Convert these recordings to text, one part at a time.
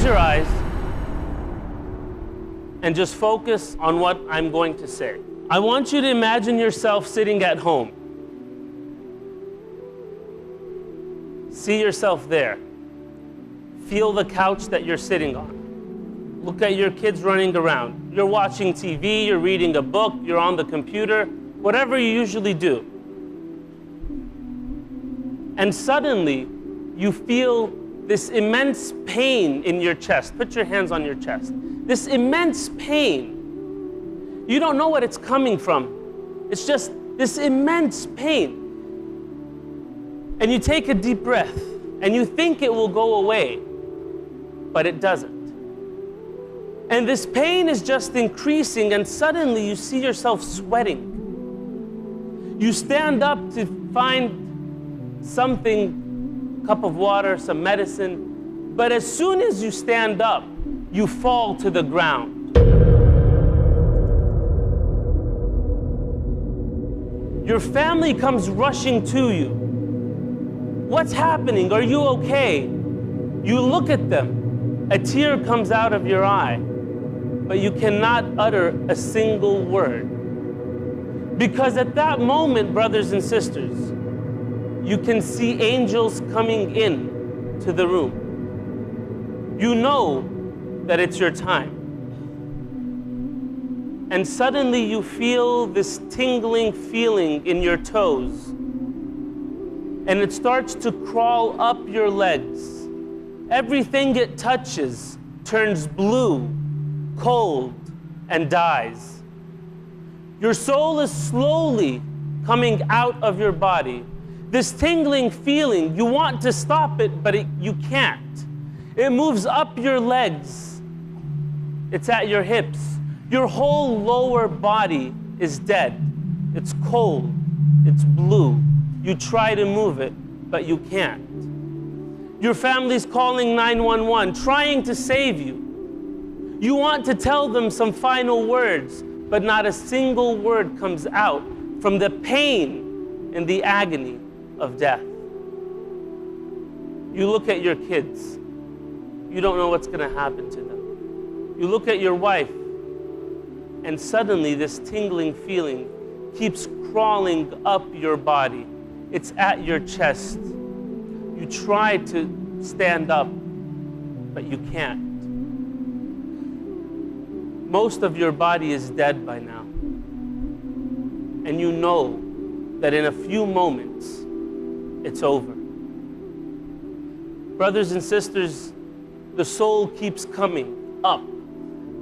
your eyes and just focus on what I'm going to say. I want you to imagine yourself sitting at home. See yourself there. Feel the couch that you're sitting on. Look at your kids running around. You're watching TV, you're reading a book, you're on the computer, whatever you usually do. And suddenly, you feel this immense pain in your chest. Put your hands on your chest. This immense pain. You don't know what it's coming from. It's just this immense pain. And you take a deep breath, and you think it will go away, but it doesn't. And this pain is just increasing, and suddenly you see yourself sweating. You stand up to find something, a cup of water, some medicine, but as soon as you stand up, you fall to the ground. Your family comes rushing to you. What's happening? Are you okay? You look at them. A tear comes out of your eye, but you cannot utter a single word. Because at that moment, brothers and sisters, you can see angels coming in to the room. You know that it's your time. And suddenly you feel this tingling feeling in your toes. And it starts to crawl up your legs. Everything it touches turns blue, cold, and dies. Your soul is slowly coming out of your body. This tingling feeling, you want to stop it, but you can't. It moves up your legs. It's at your hips. Your whole lower body is dead. It's cold. It's blue. You try to move it, but you can't. Your family's calling 911, trying to save you. You want to tell them some final words, but not a single word comes out from the pain and the agony of death. You look at your kids. You don't know what's going to happen to them. You look at your wife, and suddenly this tingling feeling keeps crawling up your body. It's at your chest. You try to stand up, but you can't. Most of your body is dead by now. And you know that in a few moments, it's over. Brothers and sisters, the soul keeps coming up,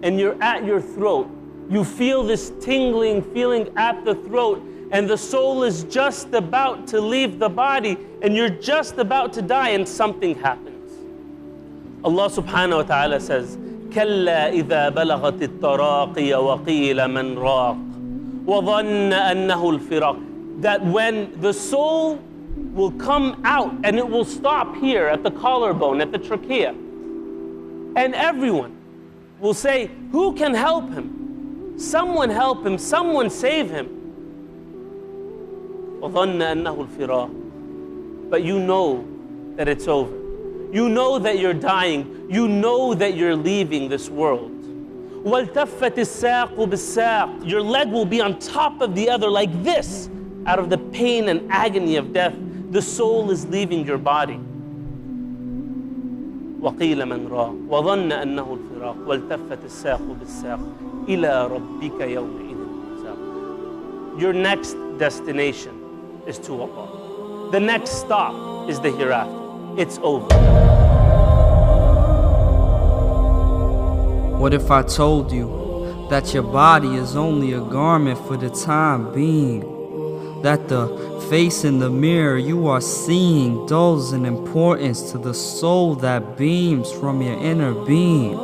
and you're at your throat. You feel this tingling feeling at the throat, and the soul is just about to leave the body, and you're just about to die, and something happens. Allah subhanahu wa ta'ala says, كَلَّا إِذَا بَلَغَتِ التَّرَاقِيَ وَقِيلَ مَنْ رَاقٍ وَظَنَّ أَنَّهُ الْفِرَاقِ. That when the soul will come out, and it will stop here at the collarbone, at the trachea, and everyone will say, who can help him? Someone help him, someone save him. وَظَنَّ أَنَّهُ الْفِرَاقِ. But you know that it's over. You know that you're dying. You know that you're leaving this world. وَالْتَفَّتِ السَّاقُ بِالسَّاقِ. Your leg will be on top of the other like this. Out of the pain and agony of death, the soul is leaving your body. وَقِيلَ مَنْ رَاقٍ وَظَنَّ أَنَّهُ الْفِرَاقُ وَالْتَفَّتِ السَّاقُ بِالسَّاقِ إِلَىٰ رَبِّكَ يَوْمَئِذٍ الْمَسَاقُ. Your next destination is to Allah. The next stop is the hereafter. It's over. What if I told you that your body is only a garment for the time being? That the face in the mirror you are seeing dulls in importance to the soul that beams from your inner being?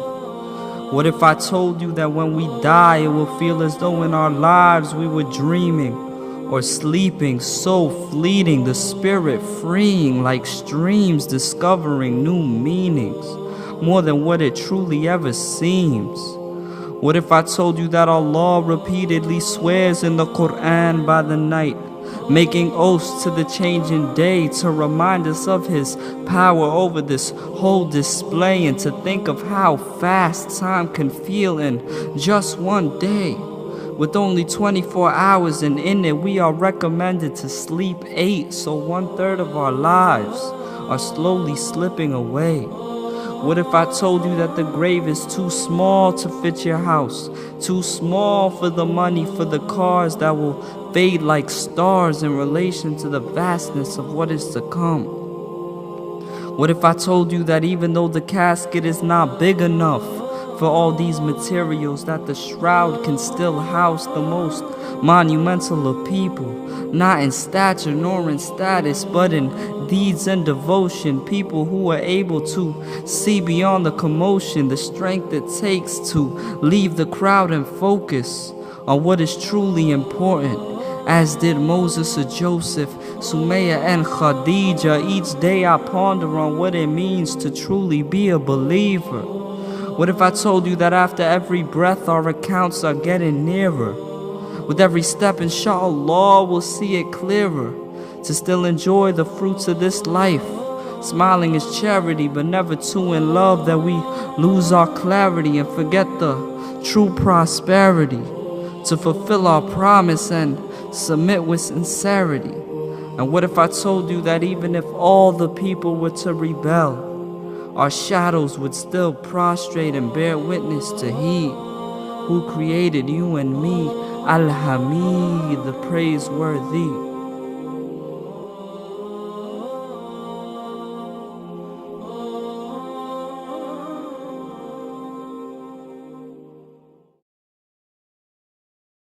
What if I told you that when we die it will feel as though in our lives we were dreaming or sleeping, so fleeting, the spirit freeing like streams, discovering new meanings, more than what it truly ever seems? What if I told you that Allah repeatedly swears in the Quran by the night making oaths to the changing day to remind us of his power over this whole display, and to think of how fast time can feel in just one day. With only 24 hours, and in it we are recommended to sleep 8, so 1/3 of our lives are slowly slipping away. What if I told you that the grave is too small to fit your house, too small for the money, for the cars that will fade like stars in relation to the vastness of what is to come? What if I told you that even though the casket is not big enough for all these materials, that the shroud can still house the most monumental of people, not in stature nor in status, but in deeds and devotion, people who are able to see beyond the commotion, the strength it takes to leave the crowd and focus on what is truly important, as did Moses or Joseph, Sumaya and Khadija. Each day I ponder on what it means to truly be a believer. What if I told you that after every breath our accounts are getting nearer? With every step, inshallah, we'll see it clearer, to still enjoy the fruits of this life. Smiling is charity, but never too in love that we lose our clarity and forget the true prosperity, to fulfill our promise and submit with sincerity. And what if I told you that even if all the people were to rebel, our shadows would still prostrate and bear witness to He who created you and me, Al-Hamid, the praiseworthy.